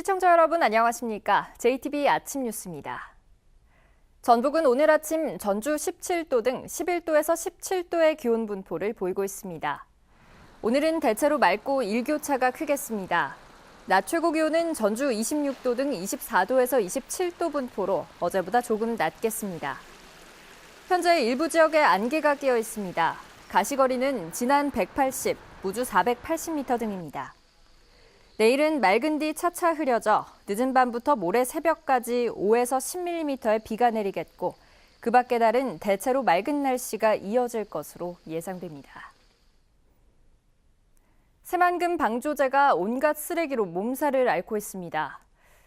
시청자 여러분 안녕하십니까? JTBC 아침 뉴스입니다. 전북은 오늘 아침 전주 17도 등 11도에서 17도의 기온 분포를 보이고 있습니다. 오늘은 대체로 맑고 일교차가 크겠습니다. 낮 최고 기온은 전주 26도 등 24도에서 27도 분포로 어제보다 조금 낮겠습니다. 현재 일부 지역에 안개가 끼어 있습니다. 가시거리는 진안 180, 무주 480m 등입니다. 내일은 맑은 뒤 차차 흐려져 늦은 밤부터 모레 새벽까지 5에서 10mm의 비가 내리겠고 그 밖의 날은 대체로 맑은 날씨가 이어질 것으로 예상됩니다. 새만금 방조제가 온갖 쓰레기로 몸살을 앓고 있습니다.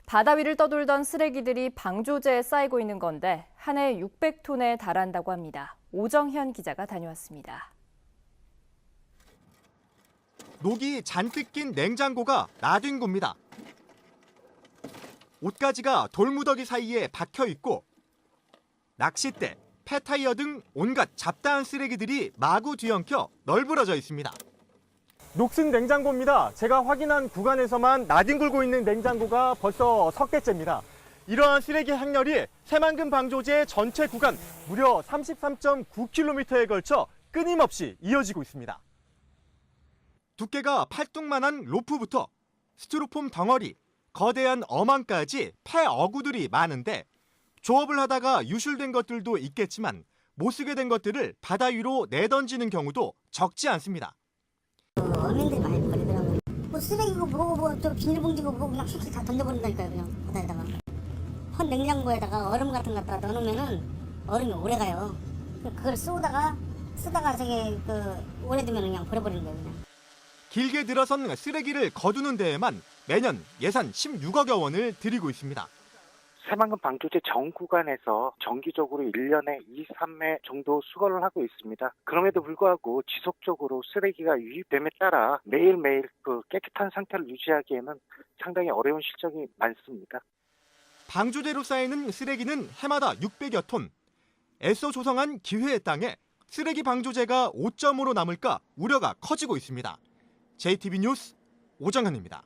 바다 위를 떠돌던 쓰레기들이 방조제에 쌓이고 있는 건데 한 해 600톤에 달한다고 합니다. 오정현 기자가 다녀왔습니다. 녹이 잔뜩 낀 냉장고가 나뉜 겁니다. 옷가지가 돌무더기 사이에 박혀 있고 낚싯대, 폐타이어 등 온갖 잡다한 쓰레기들이 마구 뒤엉켜 널브러져 있습니다. 녹슨 냉장고입니다. 제가 확인한 구간에서만 나뒹굴고 있는 냉장고가 벌써 석 개째입니다. 이러한 쓰레기 행렬이 새만금 방조제 전체 구간 무려 33.9km에 걸쳐 끊임없이 이어지고 있습니다. 두께가 팔뚝만한 로프부터 스티로폼 덩어리, 거대한 어망까지 폐어구들이 많은데 조업을 하다가 유실된 것들도 있겠지만 못 쓰게 된 것들을 바다 위로 내던지는 경우도 적지 않습니다. 어민들이 많이 버리더라고요. 뭐 쓰레기고 뭐고 저 비닐봉지고 뭐고 그냥 휙휙 다 던져버린다니까요. 그냥 바다에다가. 헌 냉장고에다가 얼음 같은 거 갖다가 넣어놓으면은 얼음이 오래 가요. 그걸 쓰다가 저기 오래되면 그냥 버려버리는 거예요. 그냥. 길게 들어선 쓰레기를 거두는 데에만 매년 예산 16억여 원을 들이고 있습니다. 새만금 방조제 전 구간에서 정기적으로 1년에 2, 3회 정도 수거를 하고 있습니다. 그럼에도 불구하고 지속적으로 쓰레기가 유입됨에 따라 매일매일 깨끗한 상태를 유지하기에는 상당히 어려운 실정이 많습니다. 방조제로 쌓이는 쓰레기는 해마다 600여 톤. 애써 조성한 기회의 땅에 쓰레기 방조제가 오점으로 남을까 우려가 커지고 있습니다. JTBC 뉴스 오정현입니다.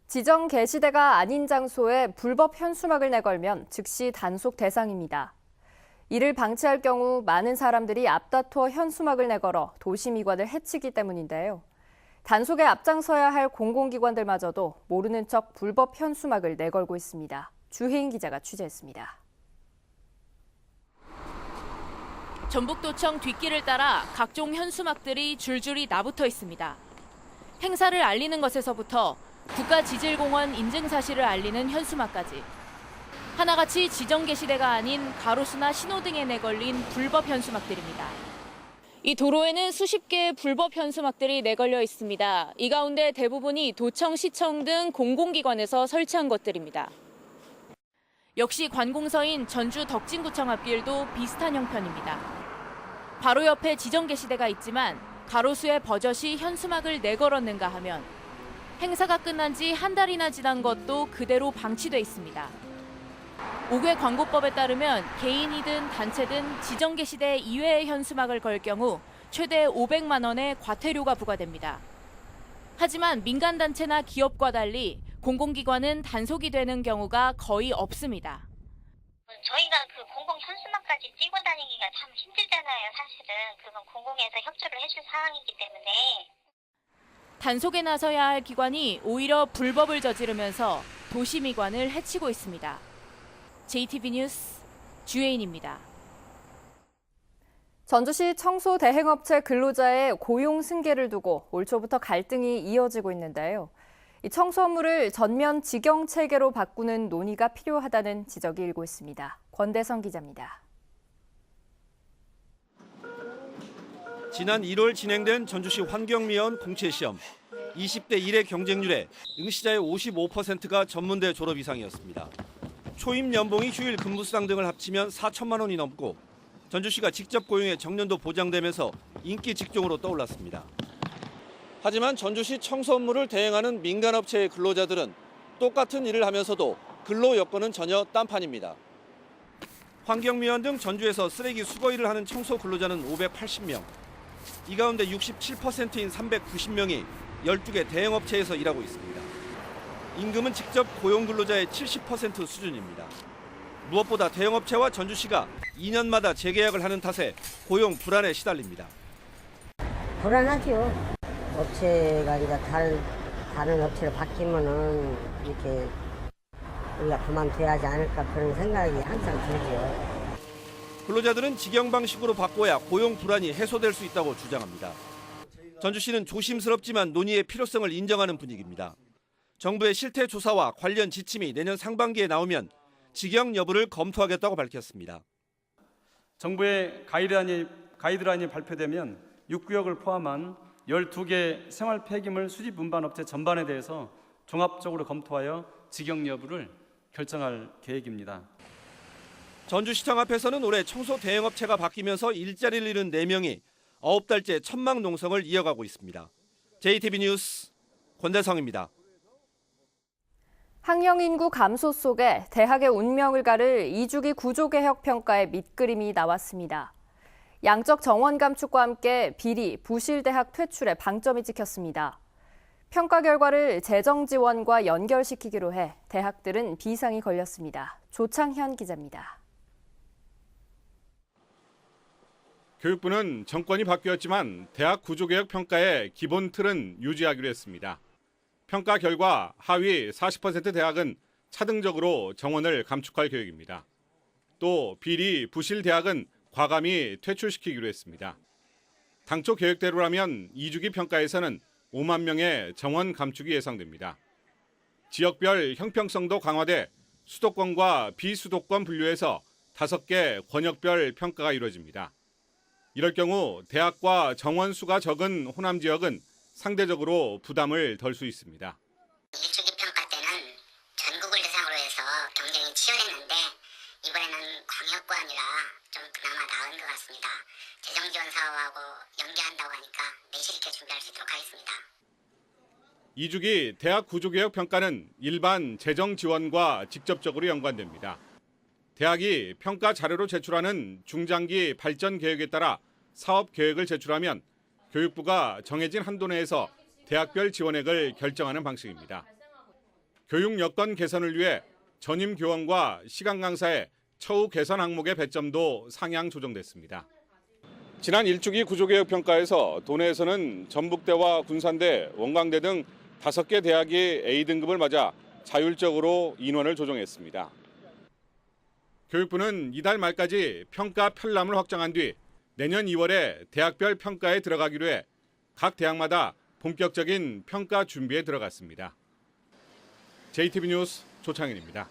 지정 게시대가 아닌 장소에 불법 현수막을 내걸면 즉시 단속 대상입니다. 이를 방치할 경우 많은 사람들이 앞다투어 현수막을 내걸어 도시미관을 해치기 때문인데요. 단속에 앞장서야 할 공공기관들마저도 모르는 척 불법 현수막을 내걸고 있습니다. 주혜인 기자가 취재했습니다. 전북도청 뒷길을 따라 각종 현수막들이 줄줄이 나붙어 있습니다. 행사를 알리는 것에서부터 국가지질공원 인증 사실을 알리는 현수막까지 하나같이 지정 게시대가 아닌 가로수나 신호등에 내걸린 불법 현수막들입니다. 이 도로에는 수십 개의 불법 현수막들이 내걸려 있습니다. 이 가운데 대부분이 도청, 시청 등 공공기관에서 설치한 것들입니다. 역시 관공서인 전주 덕진구청 앞길도 비슷한 형편입니다. 바로 옆에 지정 게시대가 있지만 가로수에 버젓이 현수막을 내걸었는가 하면 행사가 끝난 지 한 달이나 지난 것도 그대로 방치돼 있습니다. 5개 광고법에 따르면 개인이든 단체든 지정 게시대 이외의 현수막을 걸 경우 최대 500만 원의 과태료가 부과됩니다. 하지만 민간단체나 기업과 달리 공공기관은 단속이 되는 경우가 거의 없습니다. 저희가 공공 현수막까지 찍어 다니기가 참 힘들잖아요. 사실은 그건 공공에서 협조를 해줄 상황이기 때문에. 단속에 나서야 할 기관이 오히려 불법을 저지르면서 도시미관을 해치고 있습니다. JTBC 뉴스 주혜인입니다. 전주시 청소 대행업체 근로자의 고용 승계를 두고 올 초부터 갈등이 이어지고 있는데요. 이 청소 업무를 전면 직영 체계로 바꾸는 논의가 필요하다는 지적이 일고 있습니다. 권대성 기자입니다. 지난 1월 진행된 전주시 환경미화원 공채시험. 20대 1의 경쟁률에 응시자의 55%가 전문대 졸업 이상이었습니다. 초임 연봉이 휴일 근무수당 등을 합치면 4천만 원이 넘고 전주시가 직접 고용에 정년도 보장되면서 인기 직종으로 떠올랐습니다. 하지만 전주시 청소 업무를 대행하는 민간업체의 근로자들은 똑같은 일을 하면서도 근로 여건은 전혀 딴판입니다. 환경미화원 등 전주에서 쓰레기 수거 일을 하는 청소 근로자는 580명. 이 가운데 67%인 390명이 12개 대형업체에서 일하고 있습니다. 임금은 직접 고용 근로자의 70% 수준입니다. 무엇보다 대형업체와 전주시가 2년마다 재계약을 하는 탓에 고용 불안에 시달립니다. 불안하죠. 업체가 이제 다른 업체로 바뀌면은 이렇게 우리가 그만둬야 하지 않을까 그런 생각이 항상 들죠. 근로자들은 직영 방식으로 바꿔야 고용 불안이 해소될 수 있다고 주장합니다. 전주시는 조심스럽지만 논의의 필요성을 인정하는 분위기입니다. 정부의 실태 조사와 관련 지침이 내년 상반기에 나오면 직영 여부를 검토하겠다고 밝혔습니다. 정부의 가이드라인이 발표되면 6구역을 포함한 12개 생활 폐기물 수집 운반 업체 전반에 대해서 종합적으로 검토하여 직영 여부를 결정할 계획입니다. 전주시청 앞에서는 올해 청소 대행업체가 바뀌면서 일자리를 잃은 4명이 9달째 천막 농성을 이어가고 있습니다. JTB 뉴스 권대성입니다. 학령 인구 감소 속에 대학의 운명을 가를 2주기 구조개혁 평가의 밑그림이 나왔습니다. 양적 정원 감축과 함께 비리, 부실 대학 퇴출에 방점이 찍혔습니다. 평가 결과를 재정 지원과 연결시키기로 해 대학들은 비상이 걸렸습니다. 조창현 기자입니다. 교육부는 정권이 바뀌었지만 대학 구조개혁 평가의 기본 틀은 유지하기로 했습니다. 평가 결과 하위 40% 대학은 차등적으로 정원을 감축할 계획입니다. 또 비리, 부실 대학은 과감히 퇴출시키기로 했습니다. 당초 계획대로라면 2주기 평가에서는 5만 명의 정원 감축이 예상됩니다. 지역별 형평성도 강화돼 수도권과 비수도권 분류해서 5개 권역별 평가가 이루어집니다. 이럴 경우 대학과 정원 수가 적은 호남 지역은 상대적으로 부담을 덜 수 있습니다. 1주기 평가 때는 전국을 대상으로 해서 경쟁이 치열했는데 이번에는 광역권이라 좀 그나마 나은 것 같습니다. 재정 지원 사업하고 연계한다고 하니까 내실 있게 준비할 수 있도록 하겠습니다. 2주기 대학 구조개혁 평가는 일반 재정 지원과 직접적으로 연관됩니다. 대학이 평가 자료로 제출하는 중장기 발전 계획에 따라 사업 계획을 제출하면 교육부가 정해진 한도 내에서 대학별 지원액을 결정하는 방식입니다. 교육 여건 개선을 위해 전임 교원과 시간 강사의 처우 개선 항목의 배점도 상향 조정됐습니다. 지난 1주기 구조개혁 평가에서 도내에서는 전북대와 군산대, 원광대 등 5개 대학이 A등급을 맞아 자율적으로 인원을 조정했습니다. 교육부는 이달 말까지 평가 편람을 확정한 뒤 내년 2월에 대학별 평가에 들어가기로 해 각 대학마다 본격적인 평가 준비에 들어갔습니다. JTB 뉴스 조창현입니다.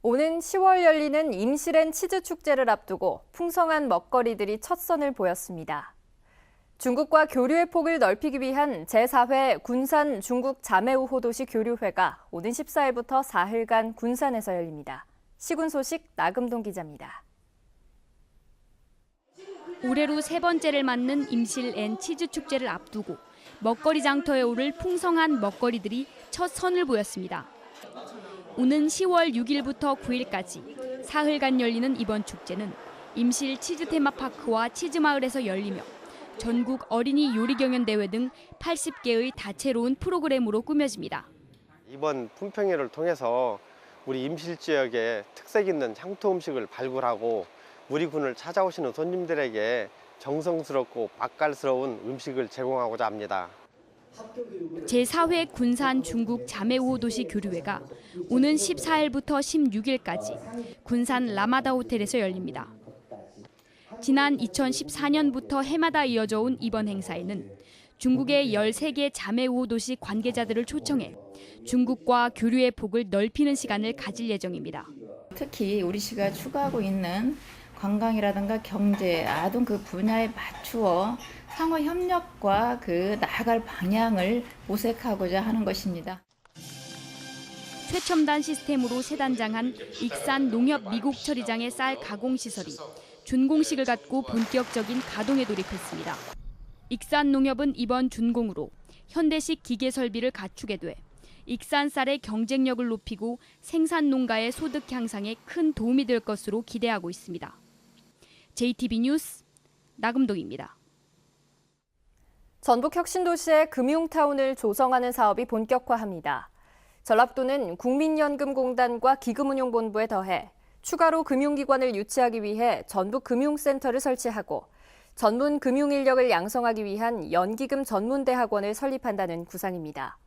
오는 10월 열리는 임실엔 치즈 축제를 앞두고 풍성한 먹거리들이 첫 선을 보였습니다. 중국과 교류의 폭을 넓히기 위한 제4회 군산 중국 자매우호 도시 교류회가 오는 14일부터 4일간 군산에서 열립니다. 시군 소식 나금동 기자입니다. 올해로 3번째를 맞는 임실엔 치즈 축제를 앞두고 먹거리 장터에 오를 풍성한 먹거리들이 첫 선을 보였습니다. 오는 10월 6일부터 9일까지 사흘간 열리는 이번 축제는 임실 치즈 테마파크와 치즈마을에서 열리며 전국 어린이 요리경연대회 등 80개의 다채로운 프로그램으로 꾸며집니다. 이번 품평회를 통해서 우리 임실 지역의 특색 있는 향토 음식을 발굴하고 우리 군을 찾아오시는 손님들에게 정성스럽고 맛깔스러운 음식을 제공하고자 합니다. 제4회 군산 중국 자매우호 도시 교류회가 오는 14일부터 16일까지 군산 라마다 호텔에서 열립니다. 지난 2014년부터 해마다 이어져 온 이번 행사에는 중국의 13개 자매우호 도시 관계자들을 초청해 중국과 교류의 폭을 넓히는 시간을 가질 예정입니다. 특히 우리 시가 추구하고 있는 관광이라든가 경제, 아동 그 분야에 맞추어 상호 협력과 그 나아갈 방향을 모색하고자 하는 것입니다. 최첨단 시스템으로 세단장한 익산 농협 미국 처리장의 쌀 가공 시설이 준공식을 갖고 본격적인 가동에 돌입했습니다. 익산 농협은 이번 준공으로 현대식 기계 설비를 갖추게 돼 익산 쌀의 경쟁력을 높이고 생산 농가의 소득 향상에 큰 도움이 될 것으로 기대하고 있습니다. JTB 뉴스 나금동입니다. 전북 혁신도시에 금융타운을 조성하는 사업이 본격화합니다. 전라북도는 국민연금공단과 기금운용본부에 더해 추가로 금융기관을 유치하기 위해 전북금융센터를 설치하고 전문 금융인력을 양성하기 위한 연기금 전문대학원을 설립한다는 구상입니다.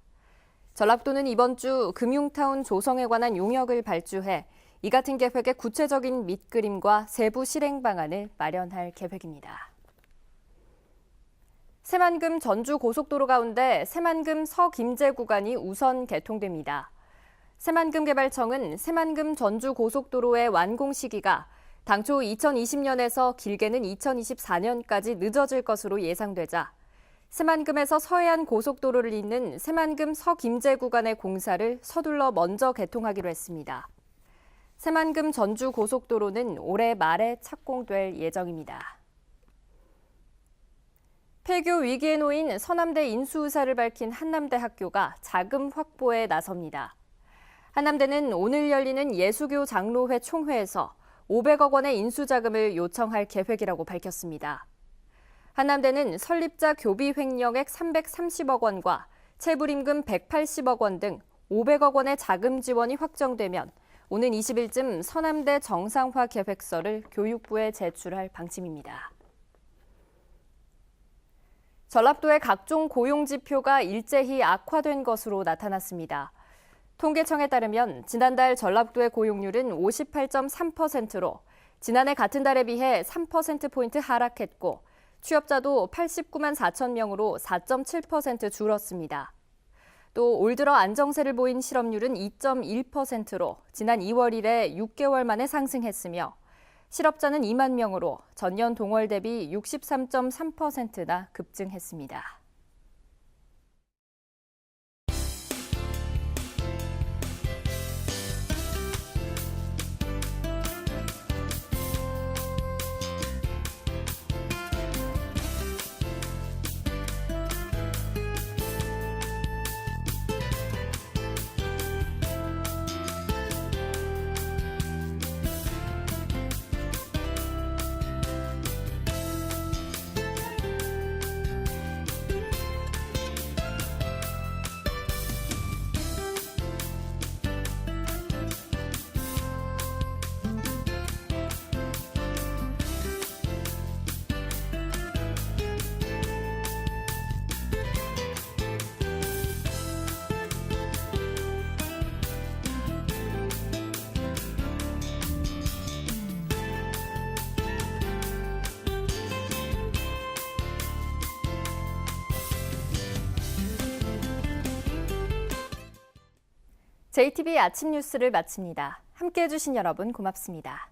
전라북도는 이번 주 금융타운 조성에 관한 용역을 발주해 이 같은 계획의 구체적인 밑그림과 세부 실행 방안을 마련할 계획입니다. 새만금 전주고속도로 가운데 새만금 서김제 구간이 우선 개통됩니다. 새만금개발청은 새만금 전주고속도로의 완공 시기가 당초 2020년에서 길게는 2024년까지 늦어질 것으로 예상되자 새만금에서 서해안 고속도로를 잇는 새만금 서김제 구간의 공사를 서둘러 먼저 개통하기로 했습니다. 새만금 전주고속도로는 올해 말에 착공될 예정입니다. 폐교 위기에 놓인 서남대 인수 의사를 밝힌 한남대 학교가 자금 확보에 나섭니다. 한남대는 오늘 열리는 예수교 장로회 총회에서 500억 원의 인수 자금을 요청할 계획이라고 밝혔습니다. 한남대는 설립자 교비 횡령액 330억 원과 체불임금 180억 원 등 500억 원의 자금 지원이 확정되면 오는 20일쯤 서남대 정상화 계획서를 교육부에 제출할 방침입니다. 전라북도의 각종 고용 지표가 일제히 악화된 것으로 나타났습니다. 통계청에 따르면 지난달 전라북도의 고용률은 58.3%로 지난해 같은 달에 비해 3%포인트 하락했고 취업자도 89만 4천 명으로 4.7% 줄었습니다. 또 올 들어 안정세를 보인 실업률은 2.1%로 지난 2월 이래 6개월 만에 상승했으며 실업자는 2만 명으로 전년 동월 대비 63.3%나 급증했습니다. JTBC 아침 뉴스를 마칩니다. 함께해 주신 여러분 고맙습니다.